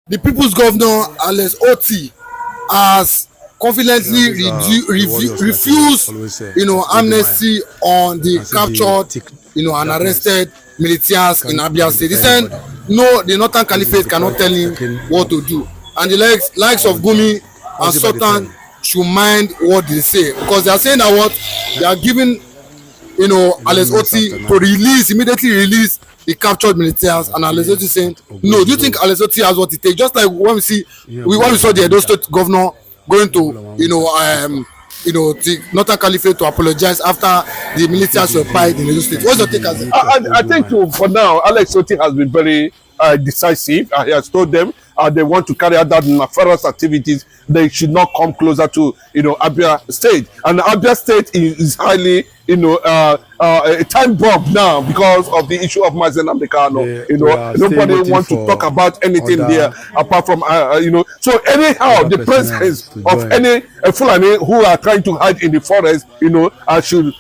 The people's governor, Alex Otti, has confidently refused, amnesty on the captured, and arrested militias in Abia State. He said, no, the Northern Caliphate cannot tell him what to do. And the likes of Gumi and Sultan should mind what they say, because they are saying that what they are giving, Alex Otti to immediately release the captured militias, and Alex Otti saying, no, do you think Alex Otti has what it takes? Just like when we saw the Edo State governor going to, the Northern Caliphate to apologize after the militias were pied in Edo State. What's your take as it? I think for now, Alex Otti has been very decisive. He has told them they want to carry out that nefarious activities. They should not come closer to, Abia State. And Abia State is highly, a time bomb now because of the issue of nnamdikanu. Nobody wants to talk about anything there apart from, So anyhow, the presence of any Fulani who are trying to hide in the forest, should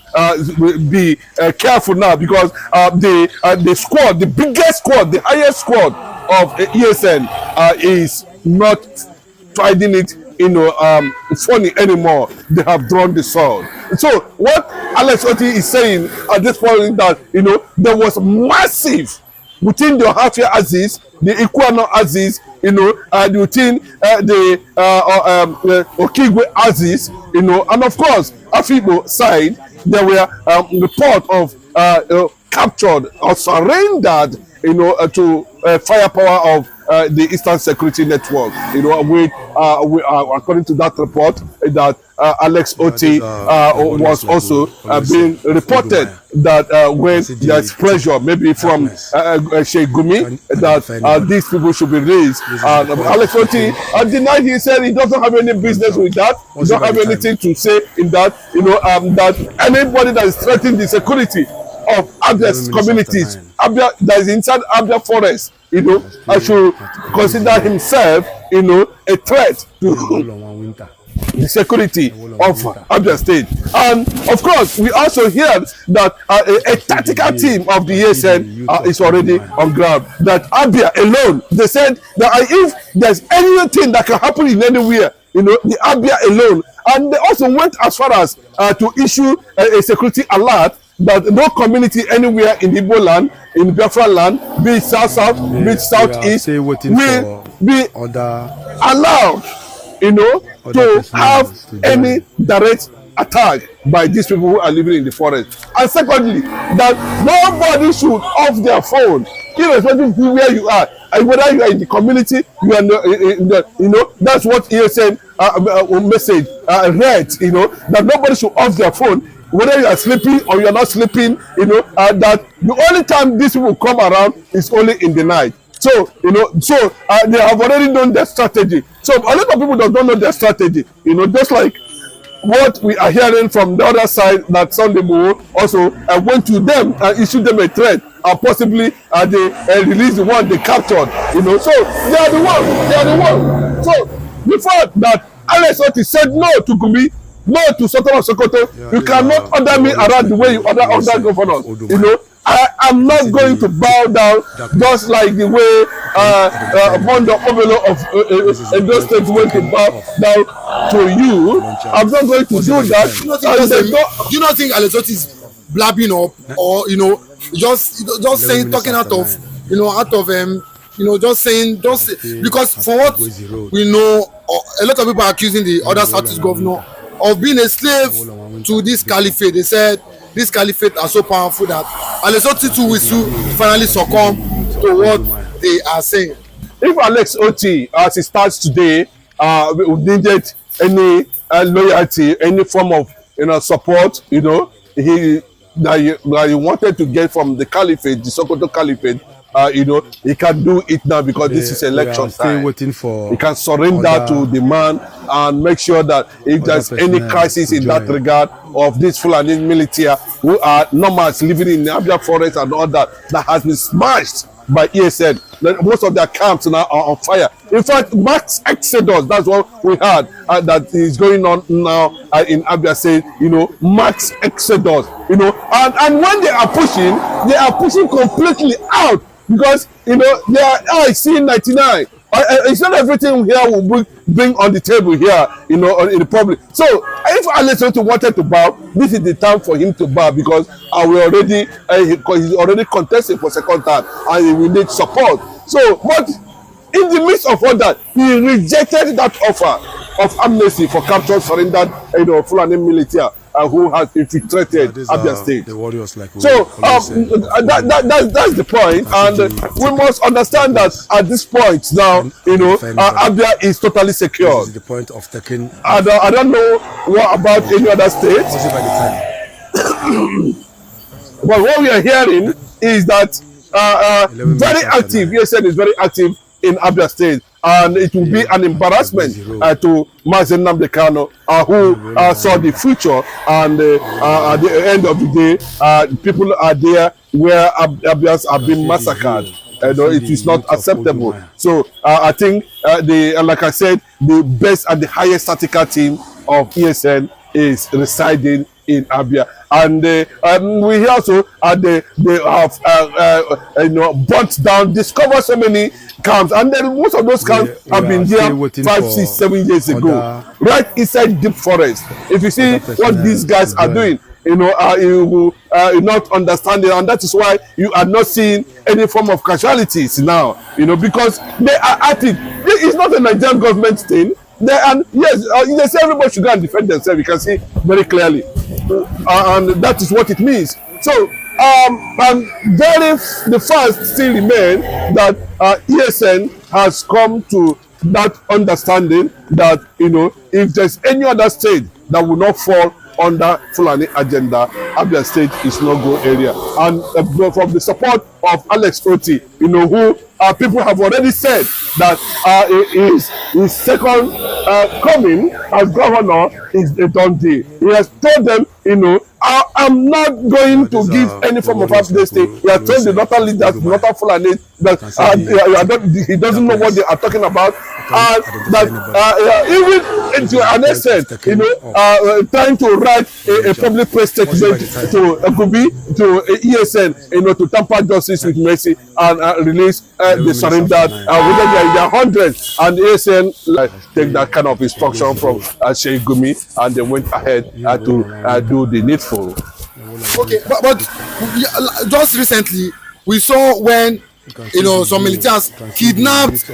be careful now, because the squad, the biggest squad, the highest squad of ESN is not finding it funny anymore. They have drawn the sword. So what Alex Otti is saying at this point is that there was massive within the Hafia Aziz, the Ikwano Aziz, within the Okigwe Aziz, and of course Afibo side, there were reports of captured or surrendered to firepower of the Eastern Security Network. According to that report, that Alex Otti was also being reported that when there's pressure, maybe from Sheikh Gumi, that these people should be released. Alex Otti denied. He said he doesn't have any business with that. He doesn't have anything to say in that. That anybody that is threatening the security of Abia's communities, Abia that is inside Abia forest, I should consider himself, a threat to the security of Abia State. And of course, we also hear that a tactical team of the ESN is already on ground. That Abia alone, they said that if there's anything that can happen in anywhere, the Abia alone, and they also went as far as to issue a security alert that no community anywhere in Igbo land, in Biafra land, be it south-south, be it southeast, will be allowed, to have any direct attack by these people who are living in the forest. And secondly, that nobody should off their phone, irrespective of where you are, and whether you are in the community, you are that's what ESN message read, that nobody should off their phone, whether you are sleeping or you are not sleeping, that the only time these people come around is only in the night. So, they have already known their strategy. So a lot of people don't know their strategy, just like what we are hearing from the other side, that Sunday Igboho also went to them and issued them a threat, and possibly they released the one they captured, So they are the one. So the fact that Alex Otti said no to Gumi, no to Sultan of Sokoto, you cannot order me around the way you order other governors. I am not going to bow down just like the way Mondo Ovelo of Edo State went to bow down to you. I'm not going to do that. Do you not think Alex Otti is blabbing up, or just saying, talking out of just saying, because for what we know, a lot of people are accusing the other Southeast governor of being a slave to this caliphate. They said this caliphate are so powerful that Alex Otti too will finally succumb to what they are saying. If Alex Otti, as it starts today, needed any loyalty, any form of support, he wanted to get from the caliphate, the Sokoto caliphate, he can do it now, because this is election time. Waiting for he can surrender to the man and make sure that if there's any crisis in that regard of these Fulani military who are nomads living in the Abia forest and all that has been smashed by ESN. Most of their camps now are on fire. In fact, mass exodus, that's what we heard that is going on now in Abia, saying, mass exodus, and when they are pushing completely out, because, they are seeing 99 It's not everything here will bring on the table here, in the public. So if Alex Otti wanted to bow, this is the time for him to bow, because he's already contesting for second time and he will need support. So, but in the midst of all that, he rejected that offer of amnesty for captured, surrendered, Fulani military who has infiltrated Abia State. The warriors, like so that's the point, and we must understand that at this point now, Abia is totally secure. This is the point of taking. I don't know what about any other state, but what we are hearing is that very active. ESN is very active in Abia State, and it will be an embarrassment to nnamdikanu, who saw the future, and at the end of the day, people are there where Abians are being massacred. It is not acceptable. So I think like I said, the best and the highest tactical team of ESN is residing in Abia, and we hear also they have burnt down, discovered so many camps, and then most of those camps have been there 5, 6, 7 years ago, right inside deep forest. If you see what these guys are doing, you will not understand it, and that is why you are not seeing any form of casualties now, because they are at it. It's not a Nigerian government thing. And yes, they say everybody should go and defend themselves. You can see very clearly, and that is what it means. So, and the fact still remain that ESN has come to that understanding that if there's any other state that will not fall under Fulani agenda, Abia State is no go area. And from the support of Alex Otti, who people have already said that his second coming as governor is a done deal. He has told them, I'm not going to give any form of amnesty. He has told the northern leaders, the northern Fulani, that he doesn't know what they are talking about, and that even to an extent, trying to write a public press statement to Gumi, to ESN, to tamper justice with mercy and release the surrendered, whether they are in their hundreds, and ESN take that kind of instruction from Gumi, and they went ahead to do the needful. Okay, but just recently we saw when some militants kidnapped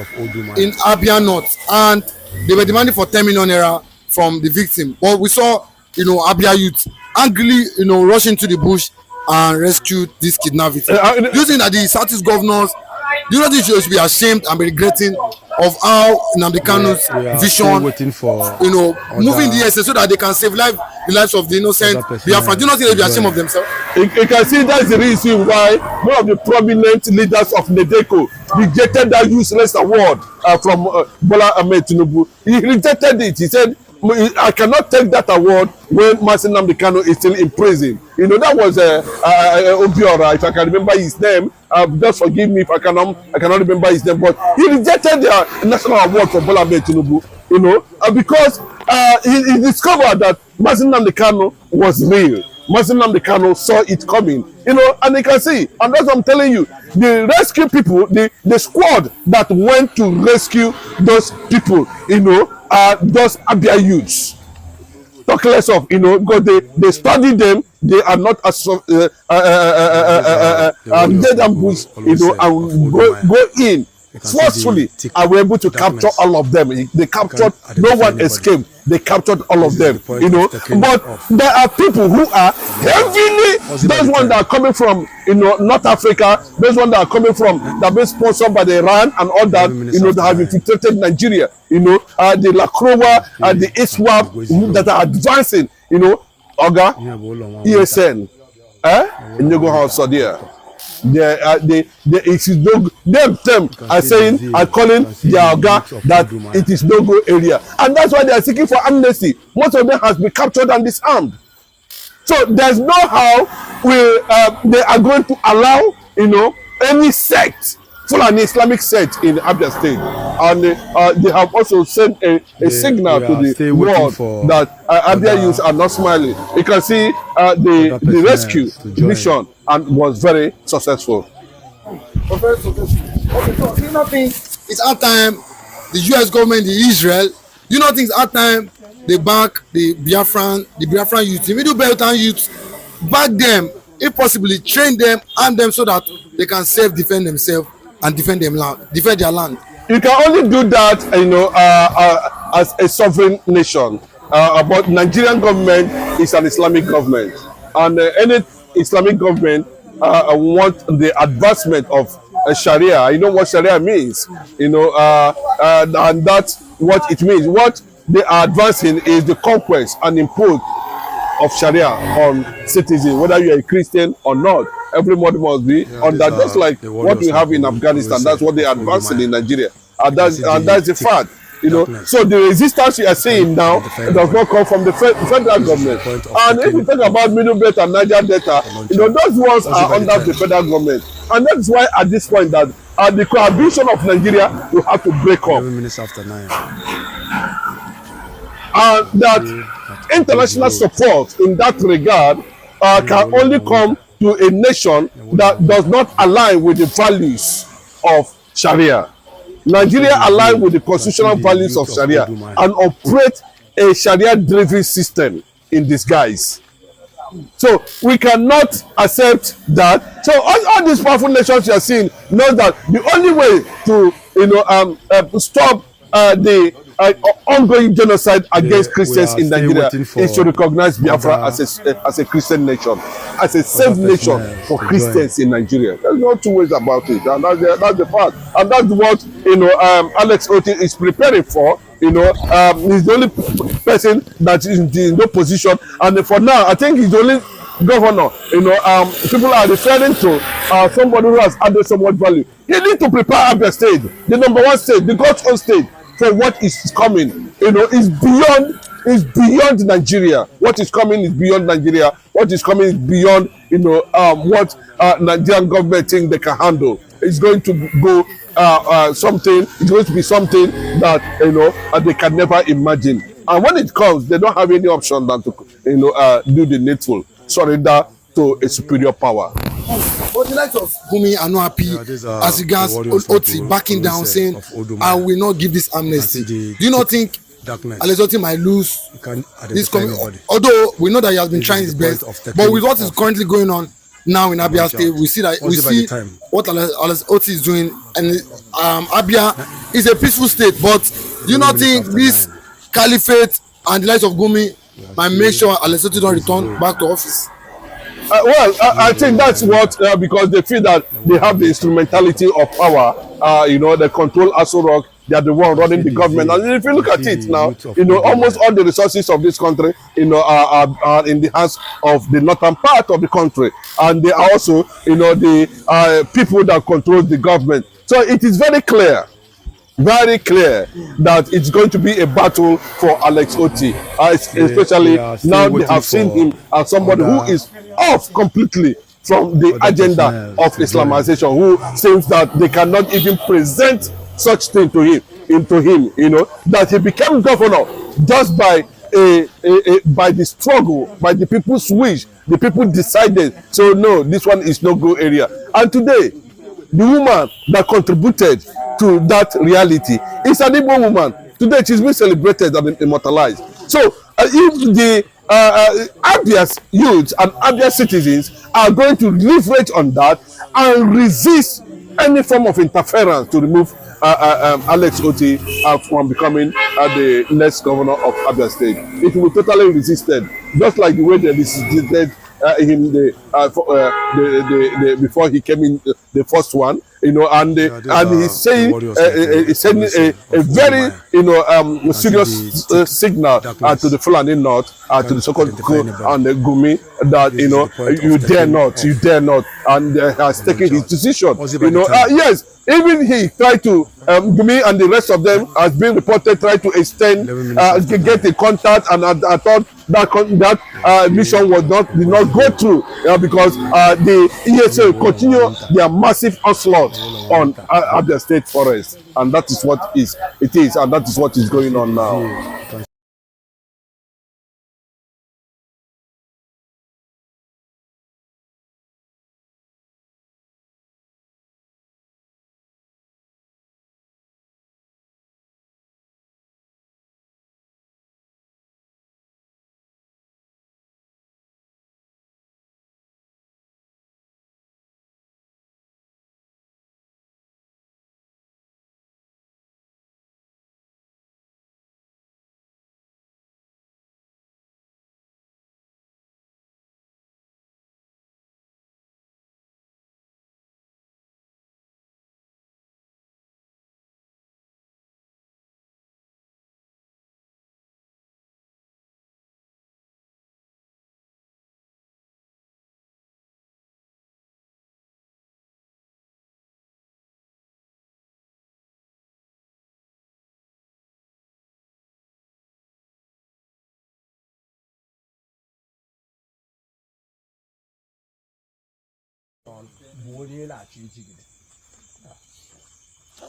in Abia North, and they were demanding for 10 million naira from the victim. But we saw Abia youth angrily rushing to the bush and rescued this kidnapped victim. Do you think that the Southeast governors, do you know they should be ashamed and be regretting of how nnamdikanu's vision, moving the ESN so that they can save the lives of the innocent Biafra? Do you not think they be ashamed of themselves? You can see that's the reason why one of the prominent leaders of NEDECO rejected that useless award from Bola Ahmed Tinubu. He rejected it. He said, I cannot take that award when nnamdikanu is still in prison. That was Obiora, if I can remember his name. Just forgive me if I cannot remember his name. But he rejected the national award for Bola Ahmed Tinubu. Because he discovered that nnamdikanu was real. nnamdikanu saw it coming. And you can see, and that's what I'm telling you. The rescue people, the squad that went to rescue those people, those Abia youths. Talk less of, because they study them, they are not as dead ambush, and go in forcefully, and were able to capture all of them. They captured, no one escaped. They captured all of them, But there are people who are heavily, those ones that are coming from, North Africa, those ones that are coming from, that are being sponsored by the Iran and all that, that have infiltrated Nigeria, the Lacroix and the ISWAP that are advancing, Oga, ESN, them are saying, are calling their Oga that it is no go area, and that's why they are seeking for amnesty. Most of them has been captured and disarmed. So there's no how they are going to allow any sect, Fulani Islamic sect in Abia State, and they have also sent a signal to the world that Abia youths are not smiling. You can see the rescue mission and was very successful. Okay, so it's our time the US government, the Israel, you know things at time they back the Biafran youth, the Middle Belt and youth, back them, if possibly train them, arm them so that they can self-defend themselves and defend their land. You can only do that, as a sovereign nation. But Nigerian government is an Islamic government, and any Islamic government want the advancement of Sharia. You know what Sharia means, and that's what it means. What they are advancing is the conquest and impose of Sharia on citizens, whether you are a Christian or not. Everybody must be on that, just like what we have in Afghanistan. That's what they are advancing in Nigeria, and that's the fact. So the resistance you are seeing now does not come from the federal government. And if you talk about Middle Belt and Niger Delta, those ones are under the federal government, and that's why at this point that the cohabitation of Nigeria will have to break up. And that international support in that regard can only come to a nation that does not align with the values of Sharia. Nigeria align with the constitutional values of Sharia and operate a Sharia-driven system in disguise. So we cannot accept that. So all these powerful nations you are seeing know that the only way to stop the ongoing genocide against Christians in Nigeria is to recognize Biafra as a Christian nation, as a safe nation for Christians in Nigeria. There's no two ways about it, and that's the fact, and that's what Alex Otti is preparing for. He's the only person that is in no position, and for now, I think he's the only governor. People are referring to somebody who has added so much value. You need to prepare Abia State, the #1 state, the God's own state, for what is coming. Is beyond Nigeria. What is coming is beyond Nigeria. What is coming is beyond what Nigerian government think they can handle. It's going to go something. It's going to be something that they can never imagine. And when it comes, they don't have any option than to do the needful, surrender to a superior power. But the likes of Gumi are not happy as regards Otti backing down, saying, I will not give this amnesty. Do you not think Alex Otti might lose this coming? Although we know that he has been trying his best, but with what is currently going on now in Abia State, we see what Alex Otti is doing, and Abia is a peaceful state. But do you not think this caliphate and the likes of Gumi might make sure Alex Otti don't return back to office? I think that's what, because they feel that they have the instrumentality of power. They control Aso Rock. They are the one running the government. And if you look at it now, almost all the resources of this country, are in the hands of the northern part of the country, and they are also, the people that control the government. So it is very clear that it's going to be a battle for Alex Otti, especially now they have seen him as somebody who is off completely from the agenda of Islamization, who seems that they cannot even present such thing to him, that he became governor just by the struggle, by the people's wish. The people decided, so no, this one is no go area. And today, the woman that contributed to that reality is an Igbo woman. Today, she's been celebrated and immortalized. So, if the Abia's youth and Abia citizens are going to leverage on that and resist any form of interference to remove Alex Otti from becoming the next governor of Abia State, it will be totally resisted, just like the way they resisted him before he came in the first one, and he's saying a very serious signal to the Fulani North, to the Sokoto and the Gumi, that you dare not, and has taken his decision. Yes. Even he tried to, Gumi and the rest of them has been reported, tried to extend, get a contact, and I thought that mission did not go through, because the ESN continue their massive onslaught on Abia State Forest, and that is what it is, and that is what is going on now.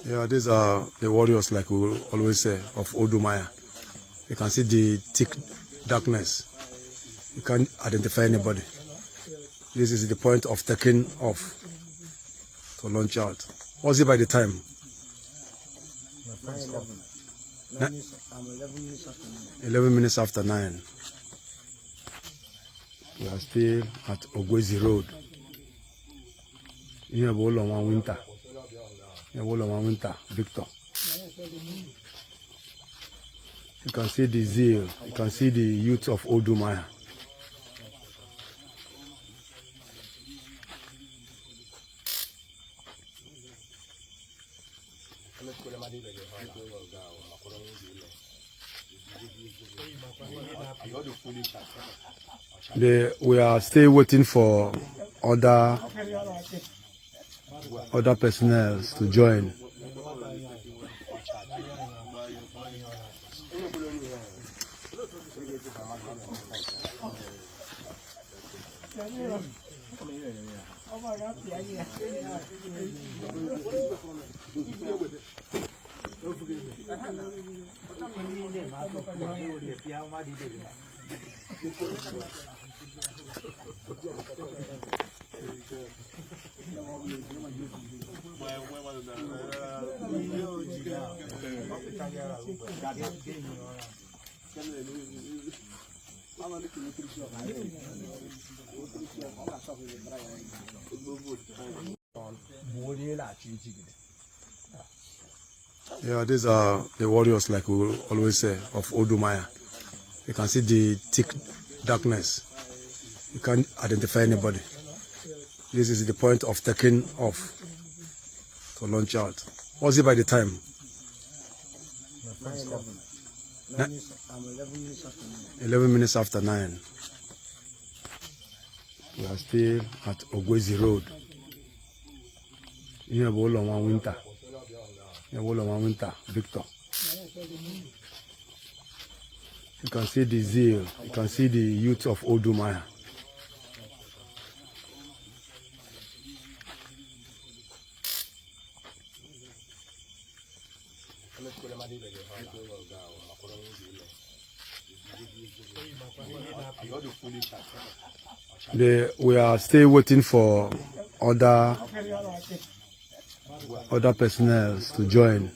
Yeah, these are the warriors, like we will always say, of Odumaya. You can see the thick darkness. You can't identify anybody. This is the point of taking off to launch out. What's it by the time? 11 minutes after 9. We are still at Ogwezi Road. Here we are on winter. Here we are on winter, Victor. You can see the zeal. You can see the youth of Odumaya. We are still waiting for other personnel to join. Yeah, these are the warriors, like we will always say, of Odumaya. You can see the thick darkness. You can't identify anybody. This is the point of taking off to launch out. What's it by the time? 11 minutes after 9. We are still at Ogwezi Road. Here we are on winter. Here we are on winter, Victor. You can see the zeal. You can see the youth of Odumaya. We are still waiting for other personnel to join.